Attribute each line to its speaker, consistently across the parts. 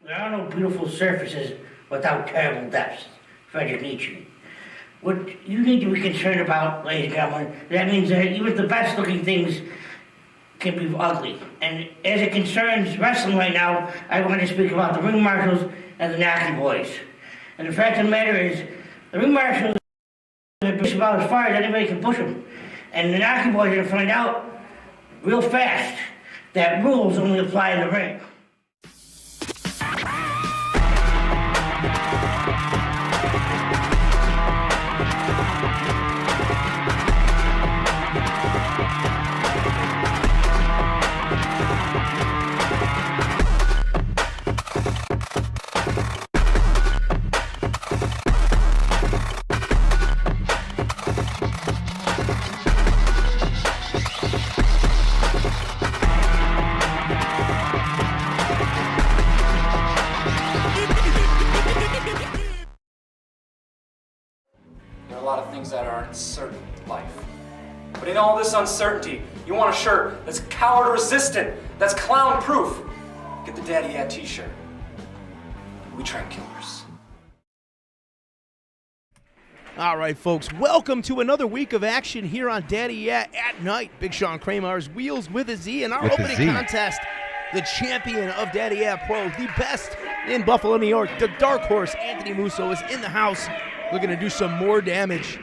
Speaker 1: There are no beautiful surfaces without terrible depths. Friedrich Nietzsche. What you need to be concerned about, ladies and gentlemen, that means that even the best looking things can be ugly. And as it concerns wrestling right now, I want to speak about the ring marshals and the Nacci boys. And the fact of the matter is, the ring marshals are push about as far as anybody can push them. And the Nacci boys are going to find out real fast that rules only apply in the ring.
Speaker 2: That are uncertain in life. But in all this uncertainty, you want a shirt that's coward resistant, that's clown proof. Get the Daddy Yeah t-shirt. We train killers.
Speaker 3: All right, folks, welcome to another week of action here on Daddy Yeah at Night. Big Sean Kramer's Wheels with a Z, and our opening contest, the champion of Daddy Yeah Pro, the best in Buffalo, New York, the dark horse, Anthony Musso, is in the house looking to do some more damage.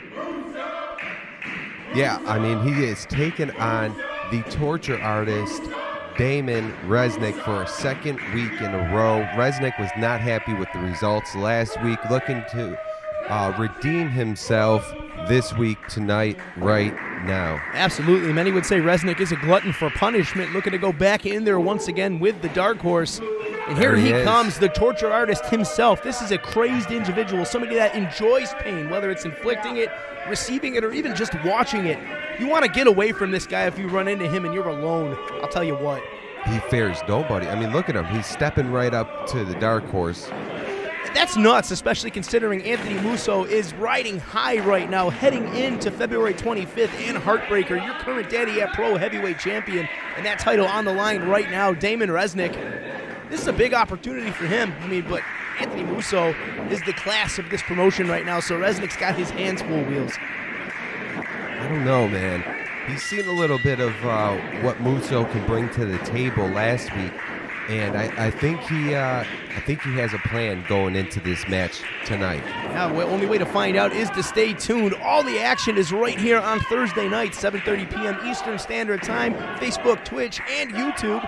Speaker 4: Yeah, I mean, he is taking on the torture artist, Daemon Reznik, for a second week in a row. Reznik was not happy with the results last week, looking to redeem himself this week, tonight, right now.
Speaker 3: Absolutely. Many would say Reznik is a glutton for punishment, looking to go back in there once again with the dark horse. And here he comes, the torture artist himself. This is a crazed individual, somebody that enjoys pain, whether it's inflicting it, receiving it, or even just watching it. You want to get away from this guy if you run into him and you're alone. I'll tell you what.
Speaker 4: He fears nobody. I mean, look at him. He's stepping right up to the dark horse.
Speaker 3: That's nuts, especially considering Anthony Musso is riding high right now, heading into February 25th and Heartbreaker, your current Daddy Yeah Pro heavyweight champion, and that title on the line right now, Daemon Reznik. This is a big opportunity for him. I mean, but Anthony Musso is the class of this promotion right now, so Reznik's got his hands full, Wheels.
Speaker 4: I don't know, man. He's seen a little bit of what Musso can bring to the table last week, and I think he has a plan going into this match tonight.
Speaker 3: Yeah, the only way to find out is to stay tuned. All the action is right here on Thursday night, 7:30 p.m. Eastern Standard Time, Facebook, Twitch, and YouTube.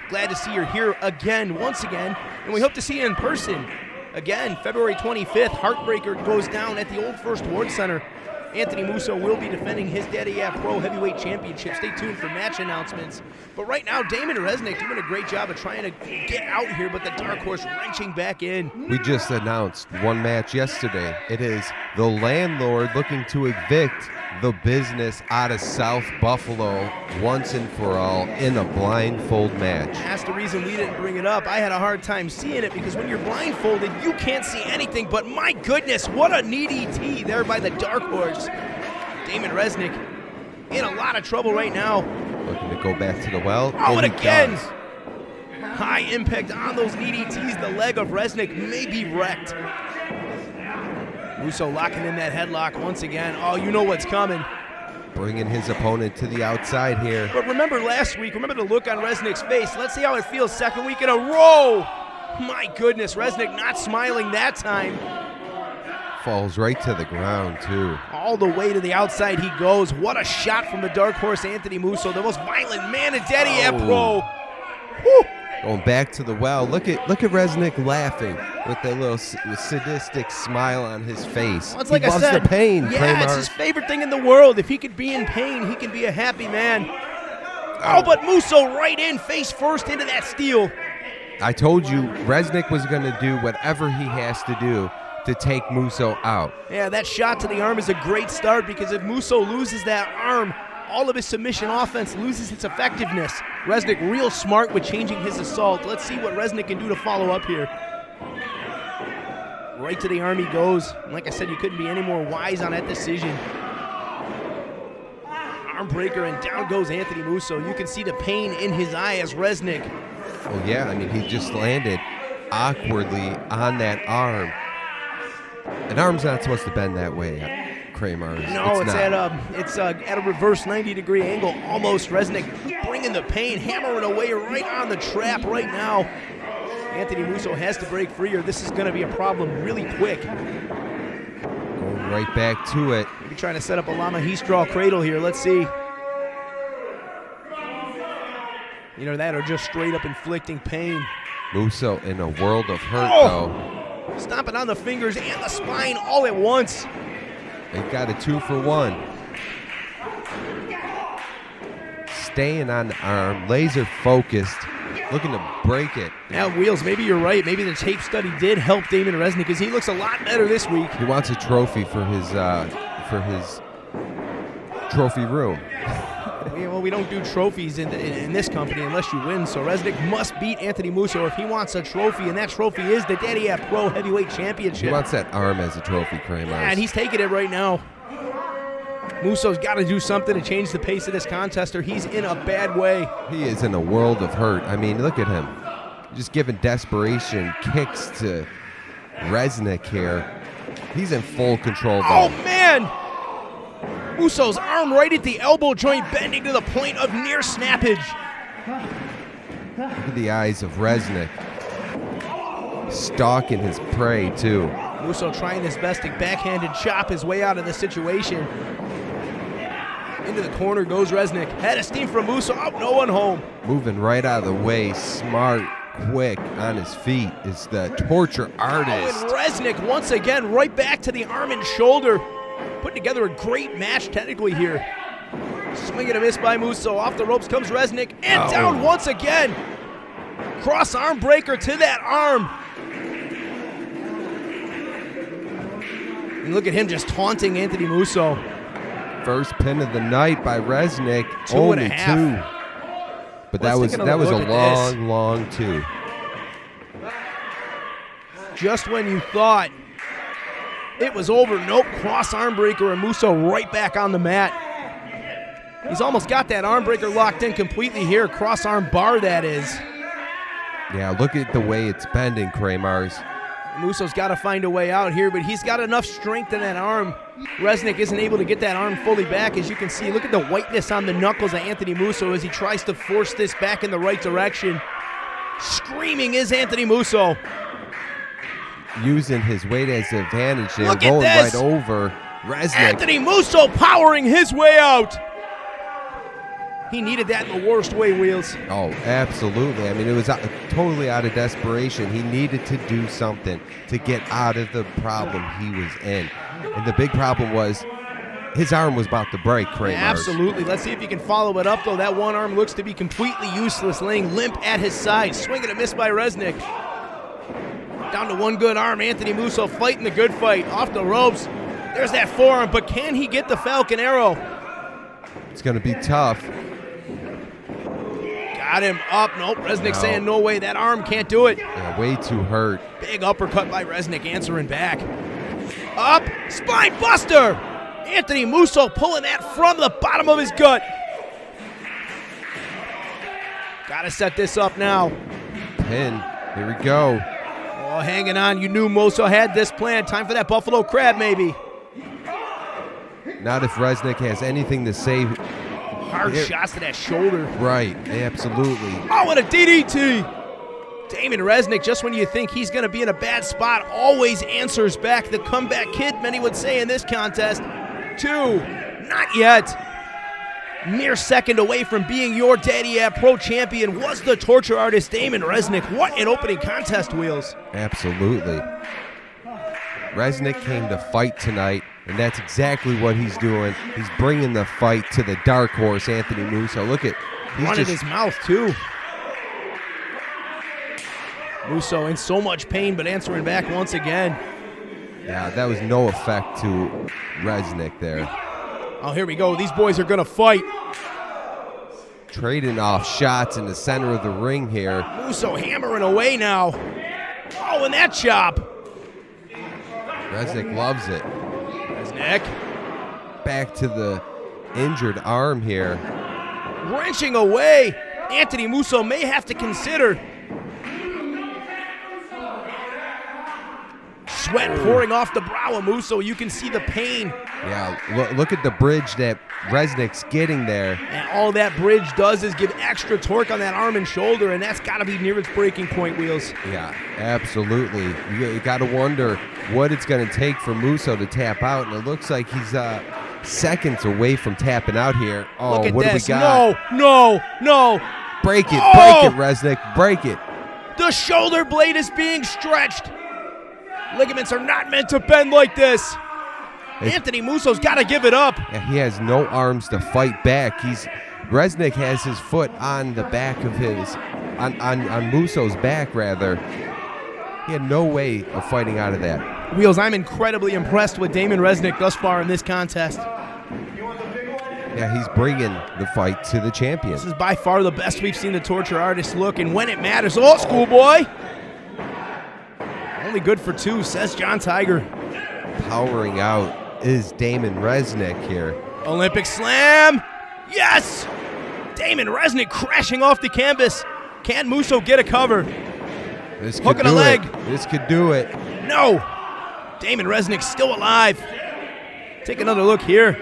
Speaker 3: Glad to see you're here again, once again, and we hope to see you in person. Again, February 25th, Heartbreaker goes down at the Old First Ward Center. Anthony Musso will be defending his Daddy Yeah Pro Heavyweight Championship. Stay tuned for match announcements. But right now, Daemon Reznik doing a great job of trying to get out here, but the dark horse wrenching back in.
Speaker 4: We just announced one match yesterday. It is the landlord looking to evict the business out of South Buffalo once and for all in a blindfold match.
Speaker 3: That's the reason we didn't bring it up. I had a hard time seeing it because when you're blindfolded, you can't see anything, but my goodness, what a neat ET there by the dark horse. Daemon Reznik in a lot of trouble right now.
Speaker 4: Looking to go back to the well.
Speaker 3: Oh, and again! High impact on those neat ETs. The leg of Reznik may be wrecked. Musso locking in that headlock once again. Oh, you know what's coming.
Speaker 4: Bringing his opponent to the outside here.
Speaker 3: But remember last week, remember the look on Reznik's face. Let's see how it feels second week in a row. My goodness, Reznik not smiling that time.
Speaker 4: Falls right to the ground, too.
Speaker 3: All the way to the outside he goes. What a shot from the dark horse, Anthony Musso, the most violent man in Daddy Yeah Pro. Whew.
Speaker 4: Going back to the well. Look at Reznik laughing with that little sadistic smile on his face.
Speaker 3: Well, it's like
Speaker 4: he loves
Speaker 3: I said,
Speaker 4: the pain.
Speaker 3: Yeah,
Speaker 4: Kramer.
Speaker 3: It's his favorite thing in the world. If he could be in pain, he can be a happy man. Oh, but Musso right in, face first into that steel.
Speaker 4: I told you Reznik was going to do whatever he has to do to take Musso out.
Speaker 3: Yeah, that shot to the arm is a great start because if Musso loses that arm, all of his submission offense loses its effectiveness. Reznik real smart with changing his assault. Let's see what Reznik can do to follow up here. Right to the arm he goes. Like I said, you couldn't be any more wise on that decision. Arm breaker, and down goes Anthony Musso. You can see the pain in his eye as Reznik.
Speaker 4: Oh, yeah, I mean, he just landed awkwardly on that arm. An arm's not supposed to bend that way, Kramer.
Speaker 3: No, it's
Speaker 4: not.
Speaker 3: at a reverse 90-degree angle almost. Resnick bringing the pain, hammering away right on the trap right now. Anthony Musso has to break free or this is going to be a problem really quick.
Speaker 4: Going right back to it.
Speaker 3: Maybe trying to set up a Lama Heastraw cradle here. Let's see. Either that or just straight up inflicting pain.
Speaker 4: Musso in a world of hurt, though.
Speaker 3: Stomping on the fingers and the spine all at once.
Speaker 4: They got a 2-for-1. Staying on the arm, laser focused, looking to break it.
Speaker 3: Now, Wheels, maybe you're right. Maybe the tape study did help Daemon Reznik because he looks a lot better this week.
Speaker 4: He wants a trophy for his trophy room.
Speaker 3: Well, we don't do trophies in this company unless you win, so Reznik must beat Anthony Musso if he wants a trophy, and that trophy is the Daddy Yeah Pro Heavyweight Championship.
Speaker 4: He wants that arm as a trophy, Kramer.
Speaker 3: Yeah, and he's taking it right now. Musso's got to do something to change the pace of this contest, or he's in a bad way.
Speaker 4: He is in a world of hurt. I mean, look at him. Just giving desperation kicks to Reznik here. He's in full control, though.
Speaker 3: Oh, man! Musso's arm right at the elbow joint, bending to the point of near snappage.
Speaker 4: Look at the eyes of Reznik. Stalking his prey, too.
Speaker 3: Musso trying his best to backhanded chop his way out of the situation. Into the corner goes Reznik. Head of steam from Musso. Oh, no one home.
Speaker 4: Moving right out of the way. Smart, quick, on his feet is the torture artist.
Speaker 3: Oh, and Reznik once again right back to the arm and shoulder. Putting together a great match technically here. Swing and a miss by Musso. Off the ropes comes Reznik. And down once again. Cross arm breaker to that arm. And look at him just taunting Anthony Musso.
Speaker 4: First pin of the night by Reznik.
Speaker 3: Two
Speaker 4: Only
Speaker 3: and a half.
Speaker 4: two. But that was a long two.
Speaker 3: Just when you thought it was over, nope, cross arm breaker and Musso right back on the mat. He's almost got that arm breaker locked in completely here. Cross arm bar, that is.
Speaker 4: Yeah, look at the way it's bending, Kramars.
Speaker 3: Musso's got to find a way out here, but he's got enough strength in that arm. Reznik isn't able to get that arm fully back, as you can see. Look at the whiteness on the knuckles of Anthony Musso as he tries to force this back in the right direction. Screaming is Anthony Musso.
Speaker 4: Using his weight as an advantage there,
Speaker 3: Look at
Speaker 4: rolling
Speaker 3: this.
Speaker 4: right over Reznik.
Speaker 3: Anthony Musso powering his way out. He needed that in the worst way, Wheels.
Speaker 4: Oh, absolutely. I mean, it was totally out of desperation. He needed to do something to get out of the problem he was in. And the big problem was his arm was about to break, Kramer.
Speaker 3: Absolutely. Let's see if he can follow it up, though. That one arm looks to be completely useless, laying limp at his side. Swing and a miss by Reznik. Down to one good arm. Anthony Musso fighting the good fight. Off the ropes. There's that forearm, but can he get the Falcon Arrow?
Speaker 4: It's going to be tough.
Speaker 3: Got him up. Nope. Reznik saying no way. That arm can't do it.
Speaker 4: Yeah, way too hurt.
Speaker 3: Big uppercut by Reznik, answering back. Up. Spine buster. Anthony Musso pulling that from the bottom of his gut. Got to set this up now.
Speaker 4: Pin. Here we go.
Speaker 3: Oh, hanging on. You knew Musso had this plan. Time for that Buffalo Crab, maybe.
Speaker 4: Not if Reznik has anything to say.
Speaker 3: Hard shots to that shoulder.
Speaker 4: Right, absolutely.
Speaker 3: Oh, and a DDT. Daemon Reznik, just when you think he's going to be in a bad spot, always answers back. The comeback kid, many would say in this contest. 2, not yet. Mere second away from being your Daddy Yeah Pro Champion was the torture artist Daemon Reznik. What an opening contest, Wheels.
Speaker 4: Absolutely. Reznik came to fight tonight, and that's exactly what he's doing. He's bringing the fight to the dark horse, Anthony Musso. Look at, he's
Speaker 3: running his mouth, too. Musso in so much pain, but answering back once again.
Speaker 4: Yeah, that was no effect to Reznik there.
Speaker 3: Oh, here we go. These boys are going to fight.
Speaker 4: Trading off shots in the center of the ring here.
Speaker 3: Musso hammering away now. Oh, and that chop.
Speaker 4: Reznik loves it.
Speaker 3: Reznik.
Speaker 4: Back to the injured arm here.
Speaker 3: Wrenching away. Anthony Musso may have to consider Sweat pouring off the brow of Musso. You can see the pain.
Speaker 4: Yeah, look at the bridge that Reznik's getting there.
Speaker 3: And all that bridge does is give extra torque on that arm and shoulder, and that's got to be near its breaking point, Wheels.
Speaker 4: Yeah, absolutely. You got to wonder what it's going to take for Musso to tap out, and it looks like he's seconds away from tapping out here. Oh,
Speaker 3: Look at
Speaker 4: what
Speaker 3: this.
Speaker 4: do we got?
Speaker 3: No.
Speaker 4: Break it,
Speaker 3: Oh!
Speaker 4: break it, Reznik, break it.
Speaker 3: The shoulder blade is being stretched. Ligaments are not meant to bend like this. Anthony Musso's got to give it up.
Speaker 4: Yeah, he has no arms to fight back. Reznik has his foot on the back of on Musso's back, rather. He had no way of fighting out of that.
Speaker 3: Wheels, I'm incredibly impressed with Daemon Reznik thus far in this contest.
Speaker 4: Yeah, he's bringing the fight to the champion.
Speaker 3: This is by far the best we've seen the torture artist look, and when it matters, oh, schoolboy! Only good for two, says John Tiger.
Speaker 4: Powering out is Daemon Reznik here.
Speaker 3: Olympic slam! Yes! Daemon Reznik crashing off the canvas. Can Musso get a cover?
Speaker 4: This
Speaker 3: Hook
Speaker 4: could
Speaker 3: and a
Speaker 4: do
Speaker 3: leg.
Speaker 4: it. This could do it.
Speaker 3: No! Daemon Reznik still alive. Take another look here.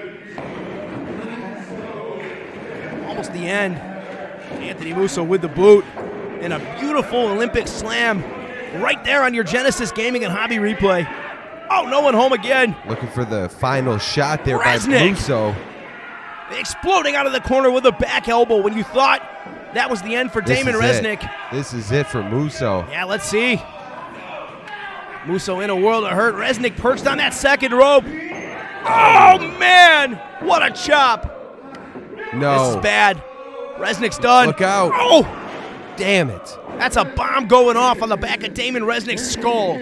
Speaker 3: Almost the end. Anthony Musso with the boot. And a beautiful Olympic slam right there on your Genesis Gaming and Hobby replay. Oh, no one home again.
Speaker 4: Looking for the final shot there
Speaker 3: Reznik.
Speaker 4: by Musso.
Speaker 3: Exploding out of the corner with a back elbow when you thought that was the end for Daemon Reznik.
Speaker 4: This is it for Musso.
Speaker 3: Yeah, let's see. Musso in a world of hurt. Reznik perched on that second rope. Oh, man! What a chop.
Speaker 4: No.
Speaker 3: This is bad. Reznik's done.
Speaker 4: Look out.
Speaker 3: Oh!
Speaker 4: Damn it.
Speaker 3: That's a bomb going off on the back of Daemon Reznik's skull.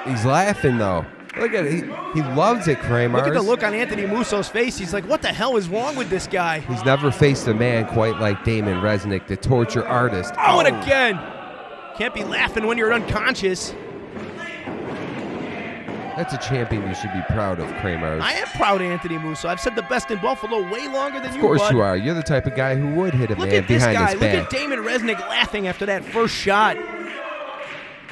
Speaker 4: He's laughing, though. Look at it. He loves it, Kramer.
Speaker 3: Look at the look on Anthony Musso's face. He's like, what the hell is wrong with this guy?
Speaker 4: He's never faced a man quite like Daemon Reznik, the torture artist.
Speaker 3: Oh, and again. Can't be laughing when you're unconscious.
Speaker 4: That's a champion you should be proud of, Kramer.
Speaker 3: I am proud of Anthony Musso. I've said the best in Buffalo way longer than you,
Speaker 4: Of course
Speaker 3: bud.
Speaker 4: you are. You're the type of guy who would hit a
Speaker 3: Look
Speaker 4: man
Speaker 3: at this
Speaker 4: behind
Speaker 3: guy.
Speaker 4: his
Speaker 3: Look
Speaker 4: back.
Speaker 3: at Daemon Reznik laughing after that first shot.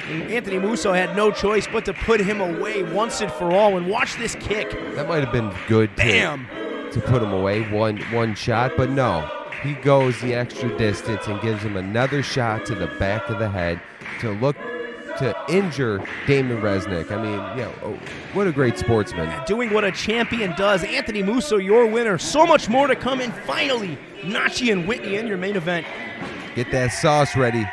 Speaker 3: And Anthony Musso had no choice but to put him away once and for all. And watch this kick.
Speaker 4: That might have been good
Speaker 3: Bam!
Speaker 4: to put him away, one shot, but no. He goes the extra distance and gives him another shot to the back of the head to injure Daemon Reznik. I mean, what a great sportsman.
Speaker 3: Doing what a champion does. Anthony Musso, your winner. So much more to come. And finally, Nacci and Whitney in your main event.
Speaker 4: Get that sauce ready.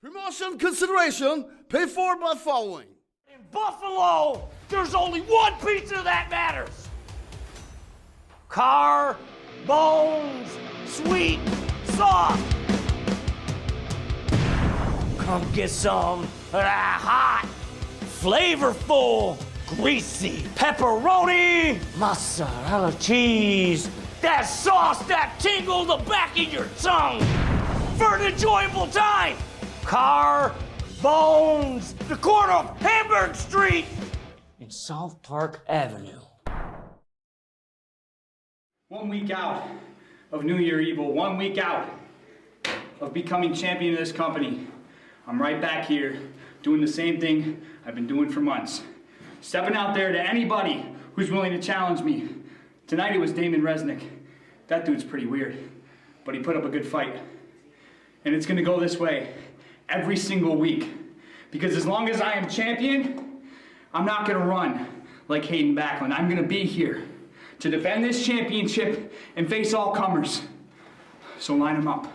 Speaker 5: Promotion consideration paid for by following.
Speaker 6: In Buffalo, there's only one pizza that matters. Car, bones, sweet, soft. Come get some of that hot, flavorful, greasy pepperoni, mozzarella cheese, that sauce that tingles the back of your tongue for an enjoyable time. Car, bones, the corner of Hamburg Street and South Park Avenue.
Speaker 7: 1 week out of New Year Evil, 1 week out of becoming champion of this company. I'm right back here doing the same thing I've been doing for months. Stepping out there to anybody who's willing to challenge me. Tonight it was Daemon Reznik. That dude's pretty weird, but he put up a good fight. And it's gonna go this way every single week. Because as long as I am champion, I'm not gonna run like Hayden Backlund. I'm gonna be here to defend this championship and face all comers. So line them up.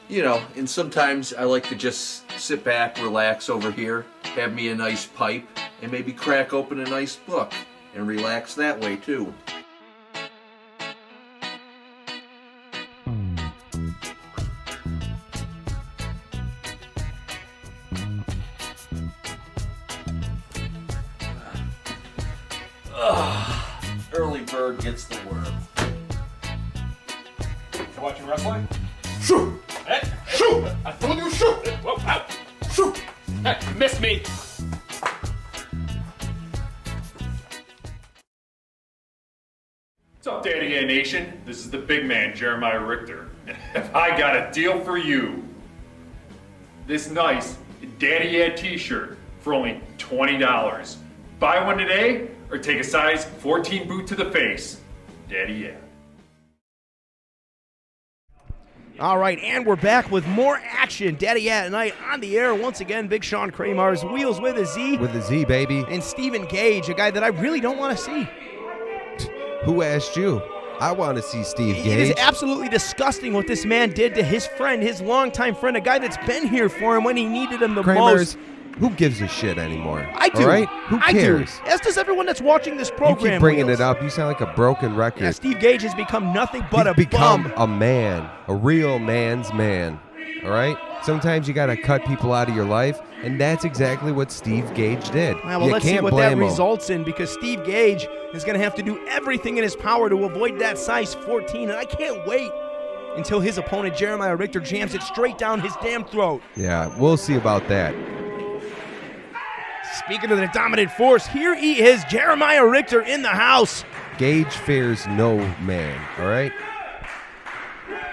Speaker 8: You know, and sometimes I like to just sit back, relax over here, have me a nice pipe, and maybe crack open a nice book and relax that way too. Early bird gets the worm.
Speaker 9: You watching wrestling? Shoot! Hey, shoot! I told you shoot! Whoa, ow! Shoot! Hey, you missed me! What's up, Daddy Yeah Nation? This is the big man, Jeremiah Richter. And I got a deal for you. This nice Daddy Yeah t-shirt for only $20. Buy one today or take a size 14 boot to the face. Daddy Yeah.
Speaker 3: All right, and we're back with more action. Daddy Yeah Nite on the air once again. Big Sean Kramer's Wheels with a Z.
Speaker 4: With a Z, baby.
Speaker 3: And Stephen Gage, a guy that I really don't want to see.
Speaker 4: Who asked you? I want to see Steve Gage.
Speaker 3: It is absolutely disgusting what this man did to his friend, his longtime friend, a guy that's been here for him when he needed him the most.
Speaker 4: Who gives a shit anymore?
Speaker 3: I do.
Speaker 4: All right? Who cares?
Speaker 3: I do. As does everyone that's watching this program.
Speaker 4: You keep bringing
Speaker 3: Wheels.
Speaker 4: it up. You sound like a broken record.
Speaker 3: Yeah, Steve Gage has become nothing but
Speaker 4: He's
Speaker 3: a
Speaker 4: become
Speaker 3: bum.
Speaker 4: a man, a real man's man. All right? Sometimes you got to cut people out of your life, and that's exactly what Steve Gage did.
Speaker 3: Well,
Speaker 4: you
Speaker 3: let's see
Speaker 4: can't
Speaker 3: what
Speaker 4: blame
Speaker 3: that
Speaker 4: him.
Speaker 3: results in, because Steve Gage is going to have to do everything in his power to avoid that size 14, and I can't wait until his opponent, Jeremiah Richter, jams it straight down his damn throat.
Speaker 4: Yeah, we'll see about that.
Speaker 3: Speaking of the dominant force, here he is, Jeremiah Richter in the house.
Speaker 4: Gage fears no man, all right?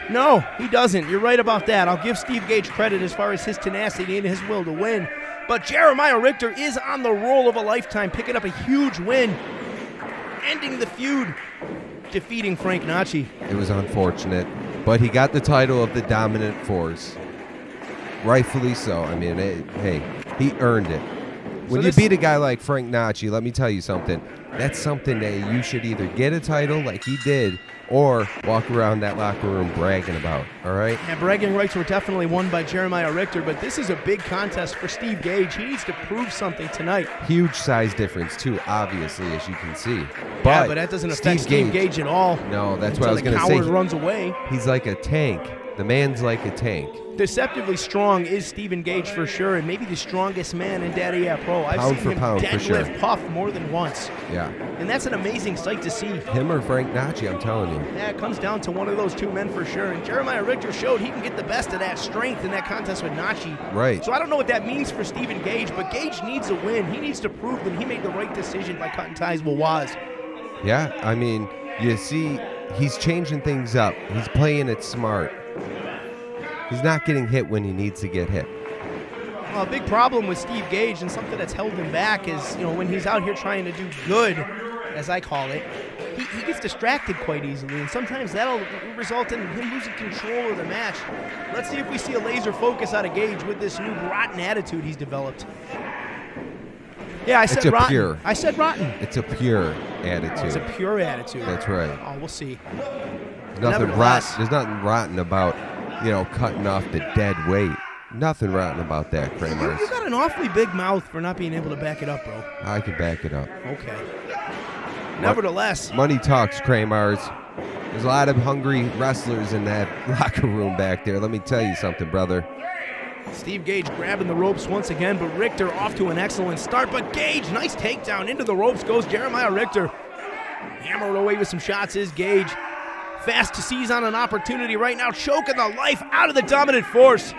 Speaker 3: No, he doesn't. You're right about that. I'll give Steve Gage credit as far as his tenacity and his will to win. But Jeremiah Richter is on the roll of a lifetime, picking up a huge win, ending the feud, defeating Frank Nacci.
Speaker 4: It was unfortunate, but he got the title of the dominant force. Rightfully so. I mean, hey, he earned it. When you beat a guy like Frank Nacci, let me tell you something. That's something that you should either get a title like he did or walk around that locker room bragging about, all right?
Speaker 3: Yeah, bragging rights were definitely won by Jeremiah Richter, but this is a big contest for Steve Gage. He needs to prove something tonight.
Speaker 4: Huge size difference, too, obviously, as you can see.
Speaker 3: But that doesn't affect Steve Gage at all.
Speaker 4: No, that's what I was going to say.
Speaker 3: The coward runs away.
Speaker 4: He's like a tank. The man's like a tank.
Speaker 3: Deceptively strong is Stephen Gage for sure, and maybe the strongest man in Daddy Yeah Pro. I've
Speaker 4: Pound
Speaker 3: seen
Speaker 4: for
Speaker 3: him
Speaker 4: pound, for sure.
Speaker 3: deadlift Puff more than once.
Speaker 4: Yeah.
Speaker 3: And that's an amazing sight to see.
Speaker 4: Him or Frank Nacci, I'm telling you.
Speaker 3: Yeah, it comes down to one of those two men for sure. And Jeremiah Richter showed he can get the best of that strength in that contest with Nacci.
Speaker 4: Right.
Speaker 3: So I don't know what that means for Stephen Gage, but Gage needs a win. He needs to prove that he made the right decision by cutting ties with Waz.
Speaker 4: Yeah, I mean, you see, he's changing things up. He's playing it smart. He's not getting hit when he needs to get hit.
Speaker 3: Well, a big problem with Steve Gage and something that's held him back is, when he's out here trying to do good, as I call it, he gets distracted quite easily, and sometimes that'll result in him losing control of the match. Let's see if we see a laser focus out of Gage with this new rotten attitude he's developed. Yeah, I said rotten.
Speaker 4: Pure.
Speaker 3: I said rotten.
Speaker 4: It's a pure attitude.
Speaker 3: Oh, it's a pure attitude.
Speaker 4: That's right.
Speaker 3: Oh, we'll see.
Speaker 4: There's nothing rotten about, cutting off the dead weight. Nothing rotten about that, Kramers.
Speaker 3: You got an awfully big mouth for not being able to back it up, bro.
Speaker 4: I can back it up.
Speaker 3: Okay. Nevertheless.
Speaker 4: Money talks, Kramers. There's a lot of hungry wrestlers in that locker room back there. Let me tell you something, brother.
Speaker 3: Steve Gage grabbing the ropes once again, but Richter off to an excellent start. But Gage, nice takedown. Into the ropes goes Jeremiah Richter. Hammered away with some shots is Gage. Fast to seize on an opportunity right now, choking the life out of the dominant force.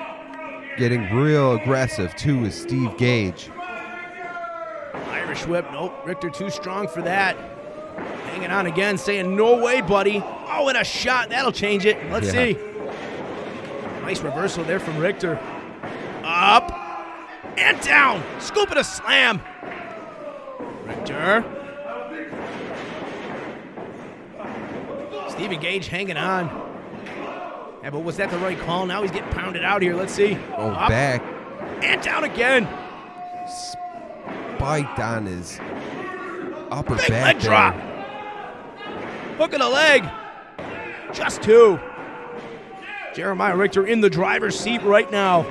Speaker 4: Getting real aggressive, too, is Steve Gage.
Speaker 3: Irish whip. Nope, Richter too strong for that. Hanging on again, saying, no way, buddy. Oh, and a shot. That'll change it. Let's see. Nice reversal there from Richter. Up and down. Scoop and a slam. Richter. Stephen Gage hanging on. Yeah, but was that the right call? Now he's getting pounded out here. Let's see.
Speaker 4: Oh,
Speaker 3: up
Speaker 4: back.
Speaker 3: and down again.
Speaker 4: Spiked on his upper
Speaker 3: Big
Speaker 4: back
Speaker 3: leg drop. Hook of the leg. Just two. Jeremiah Richter in the driver's seat right now.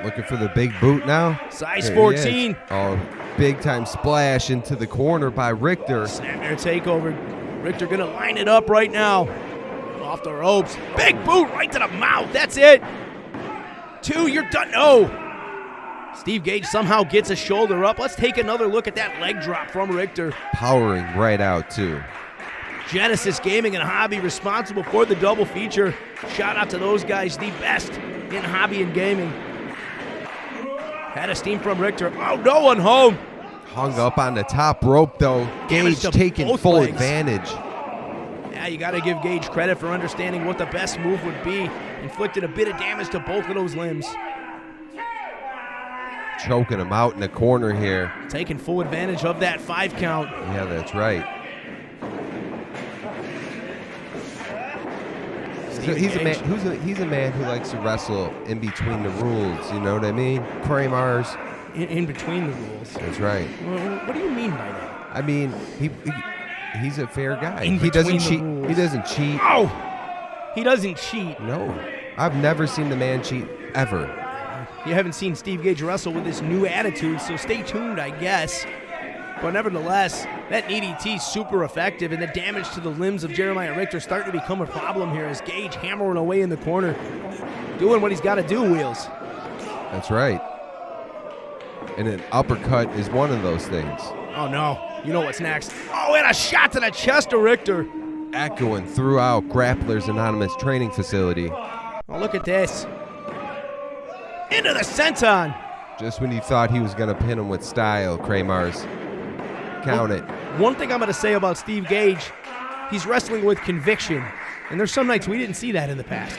Speaker 4: Looking for the big boot now.
Speaker 3: Size
Speaker 4: There he
Speaker 3: 14.
Speaker 4: is. Oh, big time splash into the corner by Richter.
Speaker 3: Snapmare takeover. Richter gonna line it up right now. Off the ropes. Big boot right to the mouth. That's it. 2, you're done. No. Steve Gage somehow gets a shoulder up. Let's take another look at that leg drop from Richter.
Speaker 4: Powering right out, too.
Speaker 3: Genesis Gaming and Hobby responsible for the double feature. Shout out to those guys, the best in hobby and gaming. Had a steam from Richter. Oh, no one home.
Speaker 4: Hung up on the top rope, though.
Speaker 3: Damage
Speaker 4: Gage
Speaker 3: to
Speaker 4: taking
Speaker 3: both
Speaker 4: full
Speaker 3: legs.
Speaker 4: advantage.
Speaker 3: Yeah, you got to give Gage credit for understanding what the best move would be. Inflicted a bit of damage to both of those limbs.
Speaker 4: Choking him out in the corner here.
Speaker 3: Taking full advantage of that 5 count.
Speaker 4: Yeah, that's right. So he's a man. He's a man who likes to wrestle in between the rules. You know what I mean? Kramer's
Speaker 3: In between the rules.
Speaker 4: That's right.
Speaker 3: What do you mean by that?
Speaker 4: I mean, he's a fair guy.
Speaker 3: In
Speaker 4: He doesn't
Speaker 3: between the
Speaker 4: cheat.
Speaker 3: rules.
Speaker 4: He doesn't cheat.
Speaker 3: Oh! He doesn't cheat.
Speaker 4: No, I've never seen the man cheat ever.
Speaker 3: You haven't seen Steve Gage wrestle with this new attitude, so stay tuned, I guess. But nevertheless, that DDT super effective, and the damage to the limbs of Jeremiah Richter starting to become a problem here as Gage hammering away in the corner, doing what he's got to do, Wheels.
Speaker 4: That's right. And an uppercut is one of those things.
Speaker 3: Oh, no. You know what's next. Oh, and a shot to the chest of Richter.
Speaker 4: Echoing throughout Grapplers Anonymous training facility.
Speaker 3: Oh, look at this. Into the senton.
Speaker 4: Just when you thought he was going to pin him with style, Kramer's. Count it.
Speaker 3: One thing I'm going to say about Steve Gage, he's wrestling with conviction. And there's some nights we didn't see that in the past.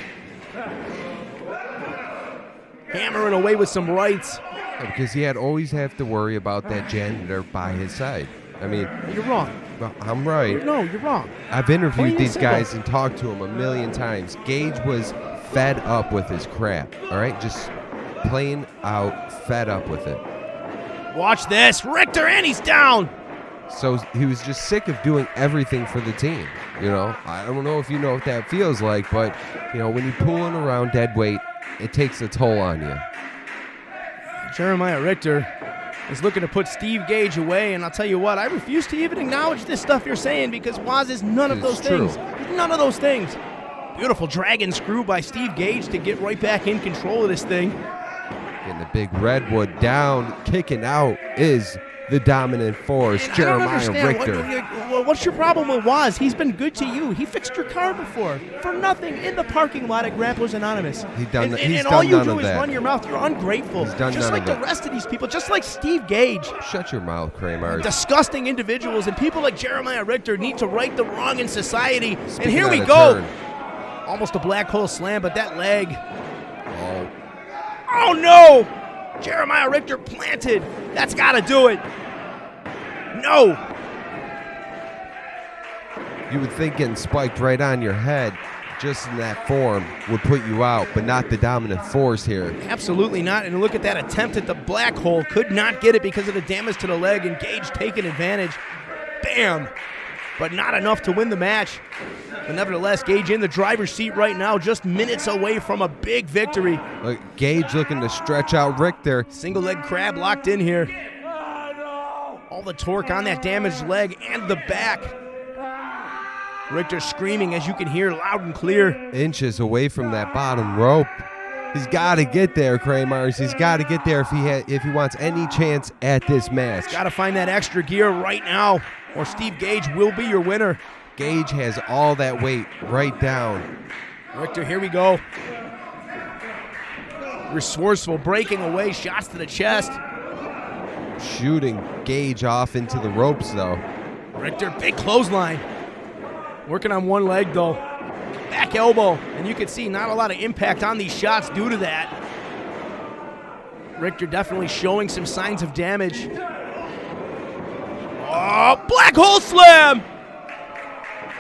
Speaker 3: Hammering away with some rights.
Speaker 4: Yeah, because he had always have to worry about that janitor by his side. I mean,
Speaker 3: you're wrong.
Speaker 4: Well, I'm right.
Speaker 3: No, you're wrong.
Speaker 4: I've interviewed these
Speaker 3: simple.
Speaker 4: guys and talked to them a million times. Gage was fed up with his crap. All right, just plain out fed up with it.
Speaker 3: Watch this. Richter, and he's down.
Speaker 4: So he was just sick of doing everything for the team. You know, I don't know if you know what that feels like, but, you know, when you're pulling around dead weight, it takes a toll on you.
Speaker 3: Jeremiah Richter is looking to put Steve Gage away, and I'll tell you what, I refuse to even acknowledge this stuff you're saying because Waz is none of those things. None of those things. Beautiful dragon screw by Steve Gage to get right back in control of this thing.
Speaker 4: Getting the big redwood down, kicking out is the dominant force, Jeremiah Richter.
Speaker 3: What's your problem with Waz? He's been good to you. He fixed your car before for nothing in the parking lot at Grapplers Anonymous. And all you do is run your mouth. You're ungrateful. Just like the rest of these people, just like Steve Gage.
Speaker 4: Shut your mouth, Kramer.
Speaker 3: Disgusting individuals, and people like Jeremiah Richter need to right the wrong in society. And here we go. Almost a black hole slam, but that leg. Oh no! Jeremiah Richter planted. That's got to do it. No.
Speaker 4: You would think getting spiked right on your head, just in that form, would put you out, but not the dominant force here.
Speaker 3: Absolutely not. And look at that attempt at the black hole. Could not get it because of the damage to the leg, and Gage taking advantage. Bam. But not enough to win the match. But nevertheless, Gage in the driver's seat right now, just minutes away from a big victory.
Speaker 4: Look, Gage looking to stretch out Richter.
Speaker 3: Single leg crab locked in here. All the torque on that damaged leg and the back. Richter screaming, as you can hear loud and clear.
Speaker 4: Inches away from that bottom rope. He's got to get there, Kramers. He's got to get there if he wants any chance at this match.
Speaker 3: Got to find that extra gear right now, or Steve Gage will be your winner.
Speaker 4: Gage has all that weight right down.
Speaker 3: Richter, here we go. Resourceful, breaking away, shots to the chest.
Speaker 4: Shooting Gage off into the ropes, though.
Speaker 3: Richter, big clothesline. Working on one leg, though. Back elbow, and you can see not a lot of impact on these shots due to that. Richter definitely showing some signs of damage. Oh, black hole slam!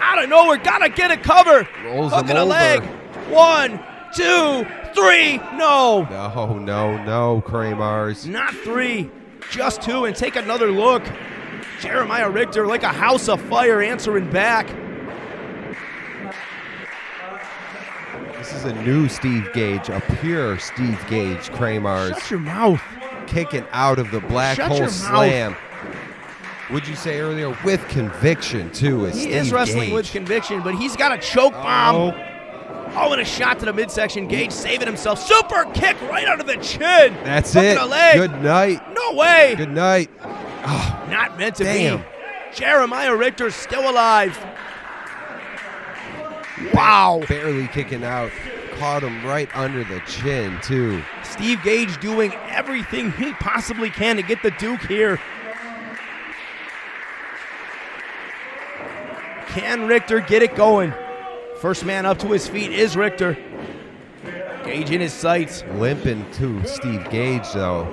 Speaker 3: Out of nowhere, gotta get a cover.
Speaker 4: Rolls
Speaker 3: Hook
Speaker 4: him
Speaker 3: in a
Speaker 4: over.
Speaker 3: leg. 1, 2, 3. No.
Speaker 4: No, Kramers.
Speaker 3: Not 3, just 2, and take another look. Jeremiah Richter like a house of fire answering back.
Speaker 4: This is a new Steve Gage, a pure Steve Gage, Kramars.
Speaker 3: Shut your mouth.
Speaker 4: Kicking out of the black
Speaker 3: Shut
Speaker 4: hole
Speaker 3: your
Speaker 4: slam. Would you say earlier? With conviction, too, is
Speaker 3: He
Speaker 4: Steve
Speaker 3: is wrestling
Speaker 4: Gage.
Speaker 3: with conviction, but he's got a choke bomb. Oh, and a shot to the midsection. Gage saving himself. Super kick right under the chin.
Speaker 4: That's
Speaker 3: Hook
Speaker 4: it.
Speaker 3: to the leg.
Speaker 4: Good night.
Speaker 3: No way.
Speaker 4: Good night.
Speaker 3: Not meant to
Speaker 4: Damn.
Speaker 3: be. Jeremiah Richter's still alive. Wow.
Speaker 4: Barely kicking out. Caught him right under the chin, too.
Speaker 3: Steve Gage doing everything he possibly can to get the Duke here. Can Richter get it going? First man up to his feet is Richter. Gage in his sights.
Speaker 4: Limping to Steve Gage, though.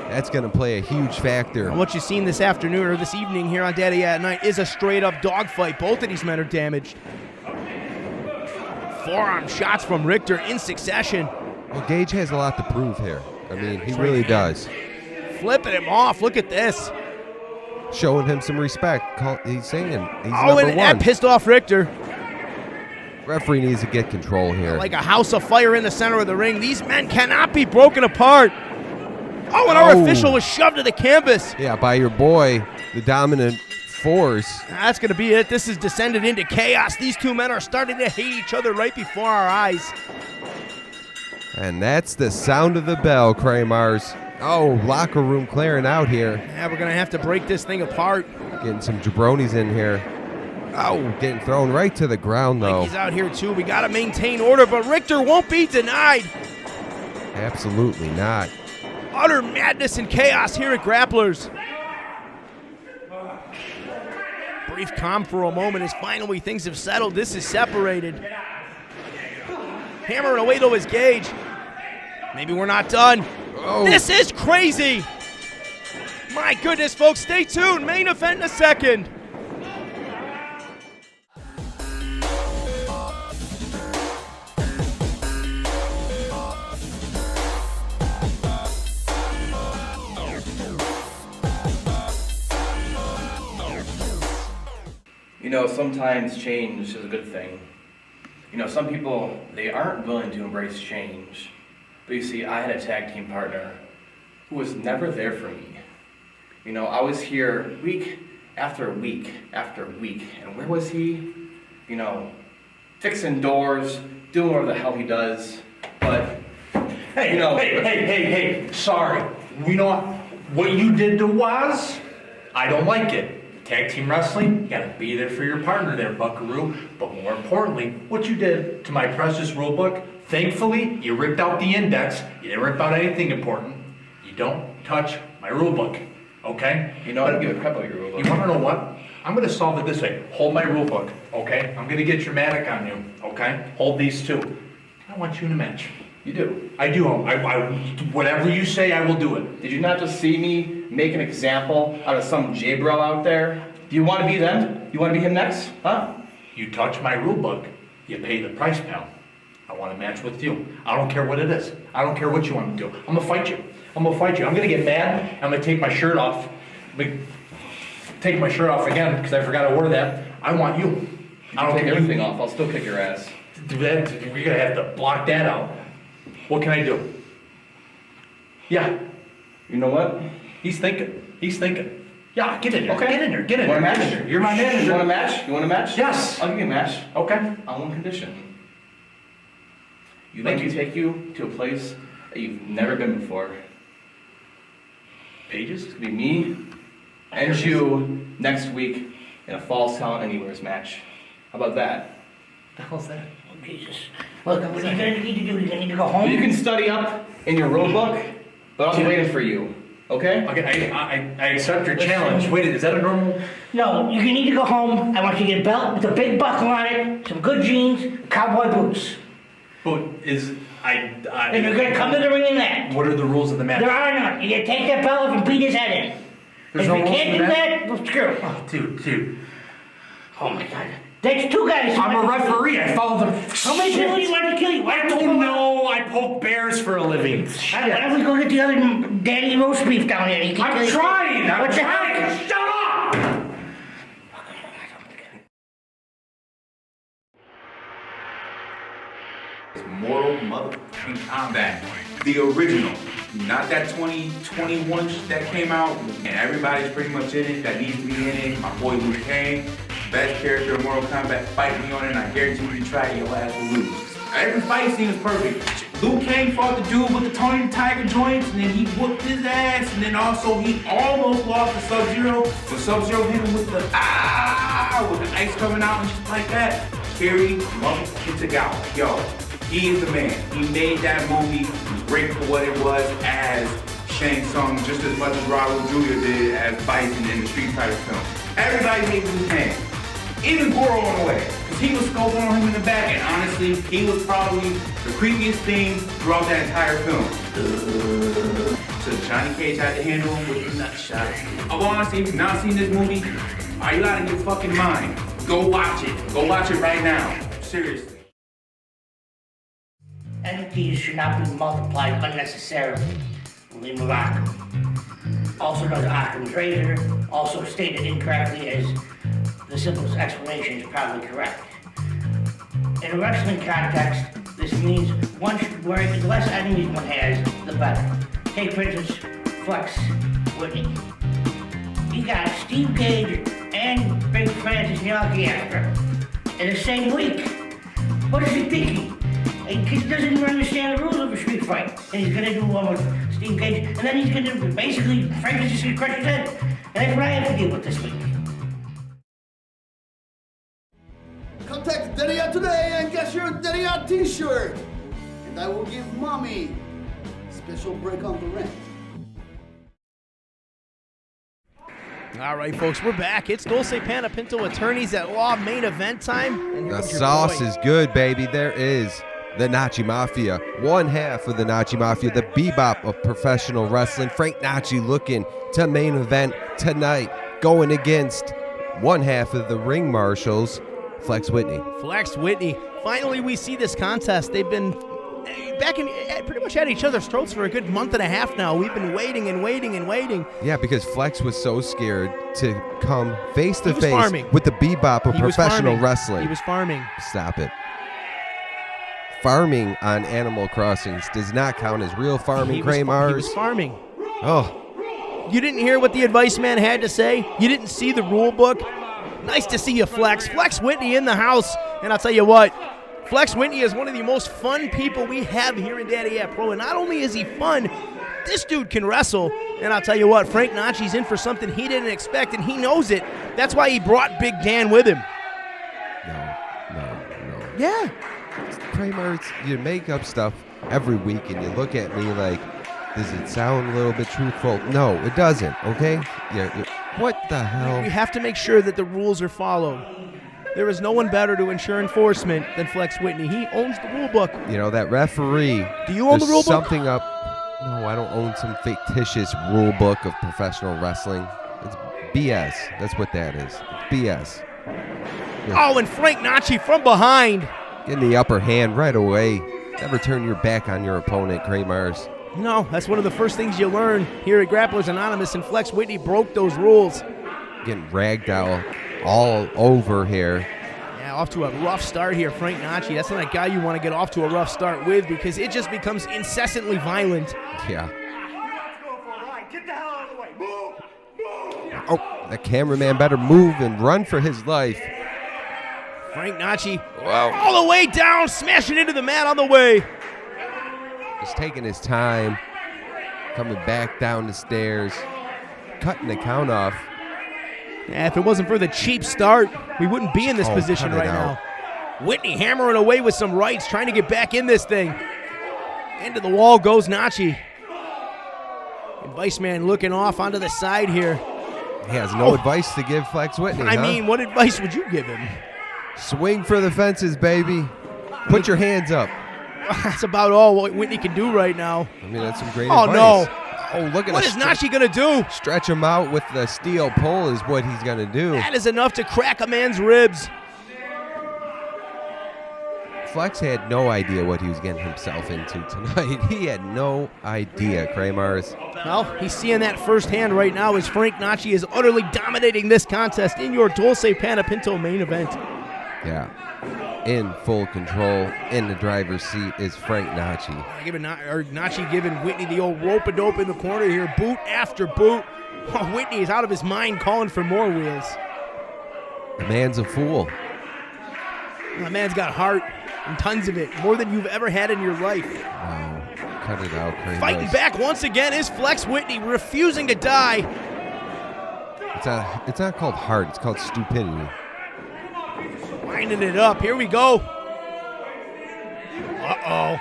Speaker 4: That's going to play a huge factor.
Speaker 3: And what you've seen this afternoon or this evening here on Daddy Yeah Nite is a straight-up dogfight. Both of these men are damaged. Forearm shots from Richter in succession.
Speaker 4: Well, Gage has a lot to prove here. I mean, he really does.
Speaker 3: Flipping him off. Look at this.
Speaker 4: Showing him some respect. He's saying he's
Speaker 3: Oh,
Speaker 4: number
Speaker 3: and
Speaker 4: one.
Speaker 3: that pissed off Richter.
Speaker 4: Referee needs to get control here.
Speaker 3: Like a house of fire in the center of the ring. These men cannot be broken apart. Oh, and our official was shoved to the canvas.
Speaker 4: Yeah, by your boy, the dominant force.
Speaker 3: That's going to be it. This has descended into chaos. These two men are starting to hate each other right before our eyes.
Speaker 4: And that's the sound of the bell, Kramars. Oh, locker room clearing out here.
Speaker 3: Yeah, we're going to have to break this thing apart.
Speaker 4: Getting some jabronis in here. Oh, getting thrown right to the ground, though.
Speaker 3: He's out here, too. We got to maintain order, but Richter won't be denied.
Speaker 4: Absolutely not.
Speaker 3: Utter madness and chaos here at Grapplers. Brief calm for a moment as finally things have settled. This is separated. Hammering away to his Gage. Maybe we're not done.
Speaker 4: Oh.
Speaker 3: This is crazy. My goodness, folks, stay tuned. Main event in a second.
Speaker 10: You know, sometimes change is a good thing. You know, some people, they aren't willing to embrace change. But you see, I had a tag team partner who was never there for me. You know, I was here week after week after week. And where was he? You know, fixing doors, doing whatever the hell he does. But,
Speaker 11: Hey,
Speaker 10: you know,
Speaker 11: hey, sorry. You know what you did to Waz? I don't like it. Tag team wrestling, you gotta be there for your partner there, buckaroo. But more importantly, what you did to my precious rule book, thankfully, you ripped out the index. You didn't rip out anything important. You don't touch my rule book, okay?
Speaker 10: You know, I don't give a crap about your rule book.
Speaker 11: You wanna know what? I'm gonna solve it this way. Hold my rule book, okay? I'm gonna get dramatic on you, okay? Hold these two. I want you in a match.
Speaker 10: You do.
Speaker 11: I do. Whatever you say, I will do it.
Speaker 10: Did you not just see me make an example out of some J-bro out there? Do you want to be them? You want to be him next? Huh?
Speaker 11: You touch my rule book, you pay the price, pal. I want to match with you. I don't care what it is. I don't care what you want to do. I'm gonna fight you. I'm gonna fight you. I'm gonna get mad. I'm gonna take my shirt off. Take my shirt off again because I forgot I wore that. I want you. I don't
Speaker 10: take
Speaker 11: care
Speaker 10: everything off. I'll still kick your ass.
Speaker 11: We're gonna have to block that out. What can I do? Yeah.
Speaker 10: You know what?
Speaker 11: He's thinking. He's thinking. Yeah, get in there.
Speaker 10: Okay.
Speaker 11: Get in there. Get in
Speaker 10: Want
Speaker 11: there.
Speaker 10: a
Speaker 11: Get in
Speaker 10: match?
Speaker 11: there. You're my manager.
Speaker 10: You want a match? You want a match?
Speaker 11: Yes.
Speaker 10: I'll give you a match.
Speaker 11: Okay.
Speaker 10: On one condition. You
Speaker 11: Thank
Speaker 10: let me take you to a place that you've never been before.
Speaker 11: Pages?
Speaker 10: It's gonna be me and you next week in a Falls Talent Anywheres match. How about that?
Speaker 11: What the hell's that?
Speaker 1: Oh, Jesus. Look, what you're gonna need to do, you're gonna need to go home.
Speaker 10: You can study up in your rule book, but I'll be waiting for you. Okay?
Speaker 11: Okay, I accept your challenge. Wait, is that a normal?
Speaker 1: No, you're gonna need to go home. I want you to get a belt with a big buckle on it, some good jeans, cowboy boots.
Speaker 11: But
Speaker 1: And you're gonna come to the ring in that.
Speaker 11: What are the rules of the match?
Speaker 1: There are none. You're gonna take that belt off and beat his head in.
Speaker 11: There's
Speaker 1: If
Speaker 11: no
Speaker 1: you
Speaker 11: rules
Speaker 1: can't
Speaker 11: in
Speaker 1: do
Speaker 11: the
Speaker 1: that, well, screw it.
Speaker 11: Oh, dude.
Speaker 1: Oh my God. That's two guys.
Speaker 11: I'm a referee. I follow the.
Speaker 1: How many people do you want to kill you?
Speaker 11: I don't know. I poke bears for a living.
Speaker 1: Why don't we go get the other daddy roast beef down here?
Speaker 11: I'm trying.
Speaker 1: What the heck?
Speaker 11: Shut up!
Speaker 12: It's Mortal Motherfucking Kombat. The original. Not that 2021 that came out. And everybody's pretty much in it that needs to be in it. My boy Liu Kang, best character in Mortal Kombat. Fight me on it and I guarantee you try it, your ass will lose. Every fight scene is perfect. Liu Kang fought the dude with the Tony the Tiger joints, and then he whooped his ass, and then also he almost lost to Sub-Zero. When Sub-Zero hit him with the with the ice coming out and shit like that. Kerry motherfucking Tagawa. Yo, he is the man. He made that movie great for what it was as Shang Tsung, just as much as Raul Julia did as Bison in the Street Fighter film. Everybody hates Liu Kang. Even Goro on the way, because he was scoping on him in the back, and honestly, he was probably the creepiest thing throughout that entire film. So Johnny Cage had to handle him with the nut shot. Oh, honestly, if you've not seen this movie, are you out of your fucking mind? Go watch it. Go watch it right now. Seriously.
Speaker 1: Entities should not be multiplied unnecessarily. Lee Morocco. Also known as Occam's razor, also stated incorrectly as the simplest explanation is probably correct. In a wrestling context, this means the less enemies one has, the better. Take, for instance, Flex Whitney. You got Steve Gage and Big Francis Nielke in the same week. What is he thinking? He doesn't even understand the rules of a street fight. And he's gonna do one with Steve Gage, and then he's gonna basically, Francis is gonna crush his head. And that's what I have to deal with this week.
Speaker 5: Contact Daddy Yeah today and get your Daddy Yeah t-shirt. And I will give mommy a special break on the rent.
Speaker 3: All right, folks, we're back. It's Dolce Panepinto Attorneys at Law main event time. And here
Speaker 4: The
Speaker 3: comes your
Speaker 4: sauce
Speaker 3: boy.
Speaker 4: is good, baby. There is the Nacci Mafia. One half of the Nacci Mafia, the bebop of professional wrestling. Frank Nacci looking to main event tonight, going against one half of the ring marshals, Flex Whitney.
Speaker 3: Flex Whitney. Finally, we see this contest. They've been pretty much at each other's throats for a good month and a half now. We've been waiting and waiting and waiting.
Speaker 4: Yeah, because Flex was so scared to come face to face
Speaker 3: farming.
Speaker 4: with the bebop of
Speaker 3: He was
Speaker 4: professional
Speaker 3: farming.
Speaker 4: wrestling.
Speaker 3: He was farming.
Speaker 4: Stop it. Farming on Animal Crossings does not count as real farming,
Speaker 3: He
Speaker 4: Kramer.
Speaker 3: was farming.
Speaker 4: Oh,
Speaker 3: You didn't hear what the advice man had to say? You didn't see the rule book? Nice to see you, Flex. Flex Whitney in the house. And I'll tell you what, Flex Whitney is one of the most fun people we have here in Daddy Yeah Pro. And not only is he fun, this dude can wrestle. And I'll tell you what, Frank Nacci's in for something he didn't expect, and he knows it. That's why he brought Big Dan with him.
Speaker 4: no.
Speaker 3: Yeah.
Speaker 4: Kramer, you make up stuff every week, and you look at me like, does it sound a little bit truthful? No, it doesn't, okay? What the hell?
Speaker 3: We have to make sure that the rules are followed. There is no one better to ensure enforcement than Flex Whitney. He owns the rule book.
Speaker 4: You know, that referee.
Speaker 3: Do you own the rule book?
Speaker 4: Something up. No, I don't own some fictitious rule book of professional wrestling. It's BS. That's what that is. It's BS.
Speaker 3: Oh, and Frank Nacci from behind.
Speaker 4: Getting the upper hand right away. Never turn your back on your opponent, Kramers.
Speaker 3: No, that's one of the first things you learn here at Grapplers Anonymous, and Flex Whitney broke those rules.
Speaker 4: Getting ragged out all over here.
Speaker 3: Yeah, off to a rough start here, Frank Nacci. That's not a guy you want to get off to a rough start with, because it just becomes incessantly violent.
Speaker 4: Yeah. Oh, the cameraman better move and run for his life.
Speaker 3: Frank Nacci,
Speaker 4: Wow.
Speaker 3: all the way down, smashing into the mat on the way.
Speaker 4: He's taking his time, coming back down the stairs, cutting the count off.
Speaker 3: Yeah, if it wasn't for the cheap start, we wouldn't be in this position
Speaker 4: cut it
Speaker 3: right
Speaker 4: out.
Speaker 3: now. Whitney hammering away with some rights, trying to get back in this thing. Into the wall goes Nacci. And Viceman looking off onto the side here.
Speaker 4: He has no advice to give Flex Whitney,
Speaker 3: I
Speaker 4: huh?
Speaker 3: mean, what advice would you give him?
Speaker 4: Swing for the fences, baby. Put your hands up.
Speaker 3: That's about all what Whitney can do right now.
Speaker 4: I mean, that's some great
Speaker 3: Oh,
Speaker 4: advice.
Speaker 3: no.
Speaker 4: Oh, look at
Speaker 3: What is Nacci going to do?
Speaker 4: Stretch him out with the steel pole is what he's going to do.
Speaker 3: That is enough to crack a man's ribs.
Speaker 4: Flex had no idea what he was getting himself into tonight. He had no idea, Kramers.
Speaker 3: Well, he's seeing that firsthand right now as Frank Nacci is utterly dominating this contest in your Dolce Panepinto main event.
Speaker 4: Yeah. in full control. In the driver's seat is Frank Nacci.
Speaker 3: Nacci giving Whitney the old rope-a-dope in the corner here, boot after boot. Oh, Whitney is out of his mind calling for more wheels.
Speaker 4: The man's a fool.
Speaker 3: The man's got heart and tons of it, more than you've ever had in your life.
Speaker 4: Wow, cut it out, Kramer.
Speaker 3: Fighting back once again is Flex Whitney, refusing to die.
Speaker 4: It's not called heart, it's called stupidity.
Speaker 3: Winding it up, here we go. Uh-oh.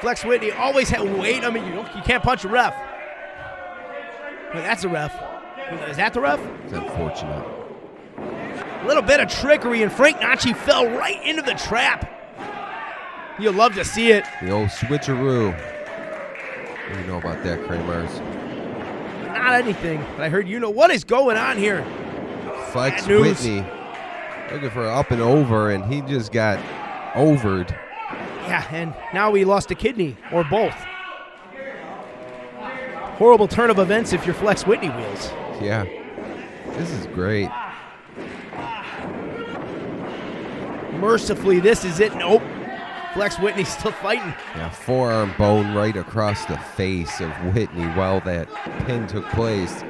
Speaker 3: Flex Whitney always had, wait a minute, you can't punch a ref. Wait, that's a ref. Is that the ref?
Speaker 4: It's unfortunate.
Speaker 3: A little bit of trickery, and Frank Nacci fell right into the trap. You'll love to see it.
Speaker 4: The old switcheroo. What do you know about that, Kramers?
Speaker 3: Not anything, but I heard you know what is going on here.
Speaker 4: Flex Whitney looking for up and over, and he just got overed.
Speaker 3: Yeah, and now we lost a kidney, or both. Horrible turn of events if you're Flex Whitney wheels.
Speaker 4: Yeah, this is great.
Speaker 3: Mercifully, this is it. Nope. Flex Whitney's still fighting.
Speaker 4: Yeah, forearm bone right across the face of Whitney while that pin took place.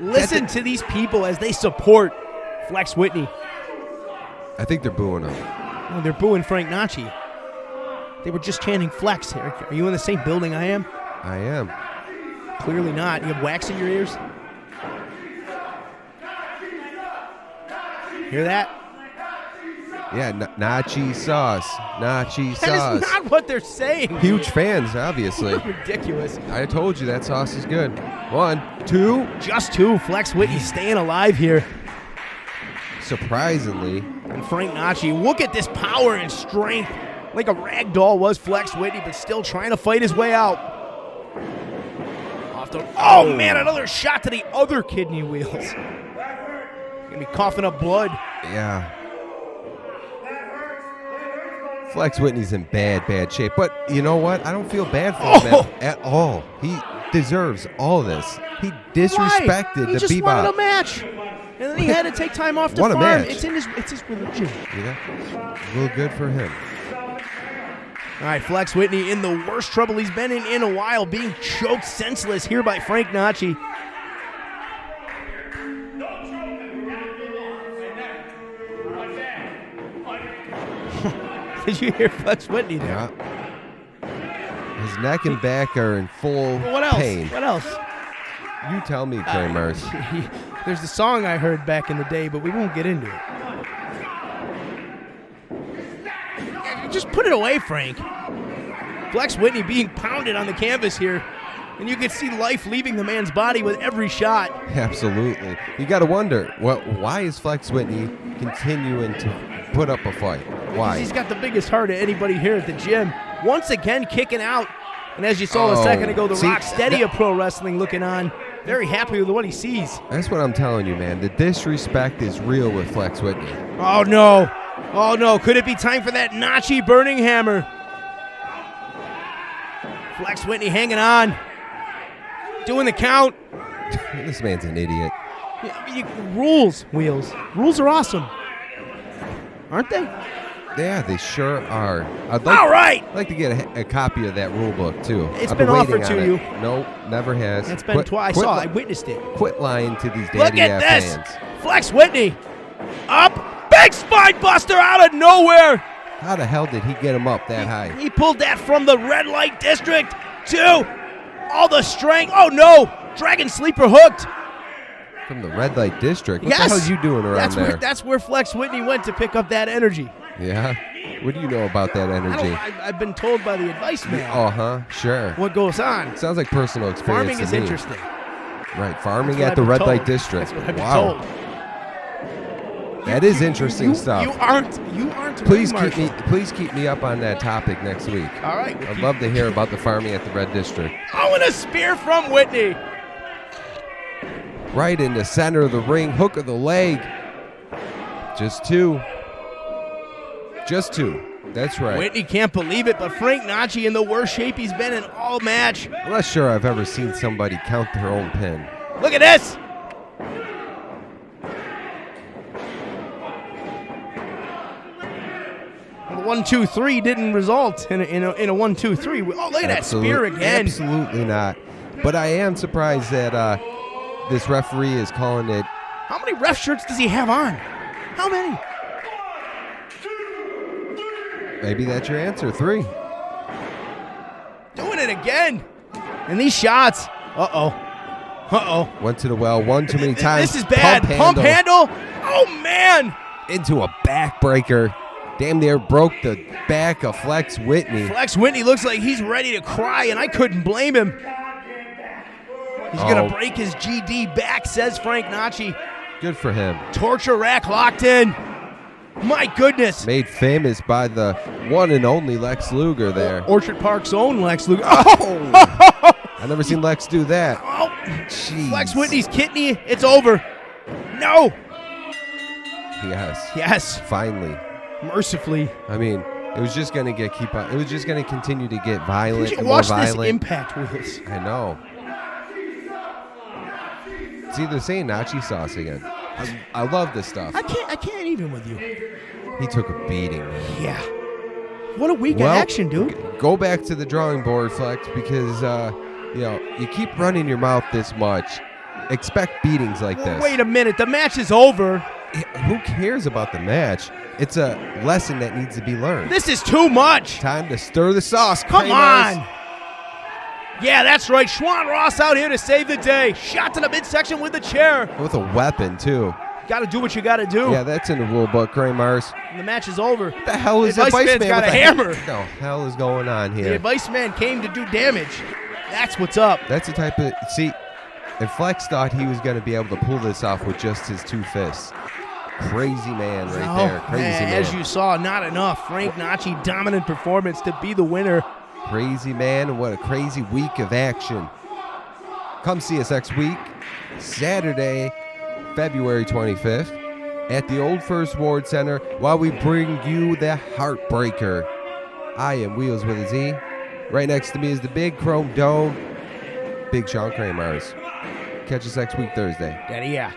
Speaker 3: Listen to these people as they support Flex Whitney.
Speaker 4: I think they're booing him.
Speaker 3: Oh, they're booing Frank Nacci. They were just chanting Flex. Are you in the same building I am?
Speaker 4: I am.
Speaker 3: Clearly not. You have wax in your ears? Hear that?
Speaker 4: Yeah, Nacci sauce. Nacci sauce.
Speaker 3: That is not what they're saying.
Speaker 4: Huge fans, obviously.
Speaker 3: Ridiculous.
Speaker 4: I told you that sauce is good. 1, 2.
Speaker 3: Just 2. Flex Whitney staying alive here.
Speaker 4: Surprisingly.
Speaker 3: And Frank Nacci, look at this power and strength. Like a rag doll was Flex Whitney, but still trying to fight his way out. Oh, man, another shot to the other kidney wheels. Gonna be coughing up blood.
Speaker 4: Yeah. Flex Whitney's in bad shape. But you know what? I don't feel bad for him at all. He deserves all this. He disrespected
Speaker 3: He
Speaker 4: the
Speaker 3: just
Speaker 4: Bebop.
Speaker 3: wanted a match. And then he had to take time off to
Speaker 4: What a
Speaker 3: farm.
Speaker 4: match.
Speaker 3: It's his religion.
Speaker 4: Yeah. Real good for him.
Speaker 3: All right, Flex Whitney in the worst trouble he's been in a while, being choked senseless here by Frank Nacci. Did you hear Flex Whitney there?
Speaker 4: Yeah. His neck and back are in full pain.
Speaker 3: What else?
Speaker 4: You tell me, Kramers.
Speaker 3: There's the song I heard back in the day, but we won't get into it. Just put it away, Frank. Flex Whitney being pounded on the canvas here, and you can see life leaving the man's body with every shot.
Speaker 4: Absolutely. You got to wonder, why is Flex Whitney continuing to put up a fight? Why?
Speaker 3: He's got the biggest heart of anybody here at the gym. Once again, kicking out. And as you saw a second ago, the Rock Steady of pro wrestling looking on. Very happy with what he sees.
Speaker 4: That's what I'm telling you, man. The disrespect is real with Flex Whitney.
Speaker 3: Oh, no. Oh, no. Could it be time for that Nacci burning hammer? Flex Whitney hanging on. Doing the count.
Speaker 4: This man's an idiot.
Speaker 3: Rules, Wheels. Rules are awesome. Aren't they?
Speaker 4: Yeah, they sure are. I'd like to get a copy of that rule book, too.
Speaker 3: It's been offered to you.
Speaker 4: No, never has.
Speaker 3: It's been twice. I witnessed it.
Speaker 4: Quit lying to these
Speaker 3: Look
Speaker 4: Daddy
Speaker 3: at
Speaker 4: Yeah
Speaker 3: this.
Speaker 4: fans.
Speaker 3: Flex Whitney. Up. Big spine buster out of nowhere.
Speaker 4: How the hell did he get him up that high?
Speaker 3: He pulled that from the red light district to all the strength. Oh, no. Dragon sleeper hooked.
Speaker 4: From the red light district? What
Speaker 3: Yes.
Speaker 4: the hell are you doing around there?
Speaker 3: That's where Flex Whitney went to pick up that energy.
Speaker 4: Yeah? What do you know about that energy?
Speaker 3: I've been told by the advice man.
Speaker 4: Uh-huh, sure.
Speaker 3: What goes on.
Speaker 4: Sounds like personal experience
Speaker 3: Farming
Speaker 4: to
Speaker 3: is
Speaker 4: me.
Speaker 3: interesting.
Speaker 4: Right, farming
Speaker 3: That's what
Speaker 4: at the
Speaker 3: I've been
Speaker 4: red
Speaker 3: told.
Speaker 4: light district.
Speaker 3: That's what I've been
Speaker 4: Wow.
Speaker 3: told.
Speaker 4: That is interesting stuff.
Speaker 3: You aren't.
Speaker 4: Please
Speaker 3: Marshall.
Speaker 4: please keep me up on that topic next week.
Speaker 3: All right.
Speaker 4: I'd love to hear about the farming at the red district.
Speaker 3: Oh, and a spear from Whitney.
Speaker 4: Right in the center of the ring, hook of the leg. Just 2. Just 2. That's right.
Speaker 3: Whitney can't believe it, but Frank Nacci in the worst shape he's been in all match.
Speaker 4: I'm not sure I've ever seen somebody count their own pin.
Speaker 3: Look at this. 1-2-3 didn't result in a 1-2-3. Oh, look at that spear again.
Speaker 4: Absolutely not. But I am surprised that this referee is calling it.
Speaker 3: How many ref shirts does he have on? How many?
Speaker 4: Maybe that's your answer. 3.
Speaker 3: Doing it again. And these shots. Uh-oh.
Speaker 4: Went to the well one too many times.
Speaker 3: This is bad. Pump handle. Oh, man.
Speaker 4: Into a backbreaker. Damn near broke the back of Flex Whitney.
Speaker 3: Flex Whitney looks like he's ready to cry, and I couldn't blame him. He's going to break his GD back, says Frank Nacci.
Speaker 4: Good for him.
Speaker 3: Torture rack locked in. My goodness.
Speaker 4: Made famous by the one and only Lex Luger there.
Speaker 3: Orchard Park's own Lex Luger.
Speaker 4: Oh! I never seen Lex do that.
Speaker 3: Oh,
Speaker 4: jeez.
Speaker 3: Flex Whitney's kidney. It's over. No.
Speaker 4: Yes. Finally.
Speaker 3: Mercifully.
Speaker 4: I mean, it was just gonna it was just gonna continue to get violent and more
Speaker 3: watch
Speaker 4: violent.
Speaker 3: This Impact Wheels.
Speaker 4: I know. It's either saying Nacci sauce again. I love this stuff.
Speaker 3: I can't even with you.
Speaker 4: He took a beating, man.
Speaker 3: Yeah. What a week of action, dude.
Speaker 4: Go back to the drawing board, Flex, because you keep running your mouth this much. Expect beatings like this.
Speaker 3: Wait a minute. The match is over.
Speaker 4: Who cares about the match? It's a lesson that needs to be learned.
Speaker 3: This is too much.
Speaker 4: Time to stir the sauce.
Speaker 3: Come on. Yeah, that's right. Schwan Ross out here to save the day. Shot to the midsection with the chair.
Speaker 4: With a weapon, too.
Speaker 3: Got to do what you got to do.
Speaker 4: Yeah, that's in the rule book, Mars.
Speaker 3: And the match is over.
Speaker 4: What the hell is
Speaker 3: the
Speaker 4: Advice
Speaker 3: man's
Speaker 4: Man?
Speaker 3: got a hammer.
Speaker 4: What the hell is going on here?
Speaker 3: The Advice Man came to do damage. That's what's up.
Speaker 4: That's the type of... See, if Flex thought he was going to be able to pull this off with just his 2 fists. Crazy man right there. Crazy man.
Speaker 3: As you saw, not enough. Frank Nacci, dominant performance to be the winner.
Speaker 4: Crazy man, and what a crazy week of action. Come see us next week, Saturday, February 25th, at the Old First Ward Center, while we bring you the Heartbreaker. I am Wheels with a Z. Right next to me is the Big Chrome Dome, Big Sean Kramars. Catch us next week, Thursday.
Speaker 3: Daddy, yeah.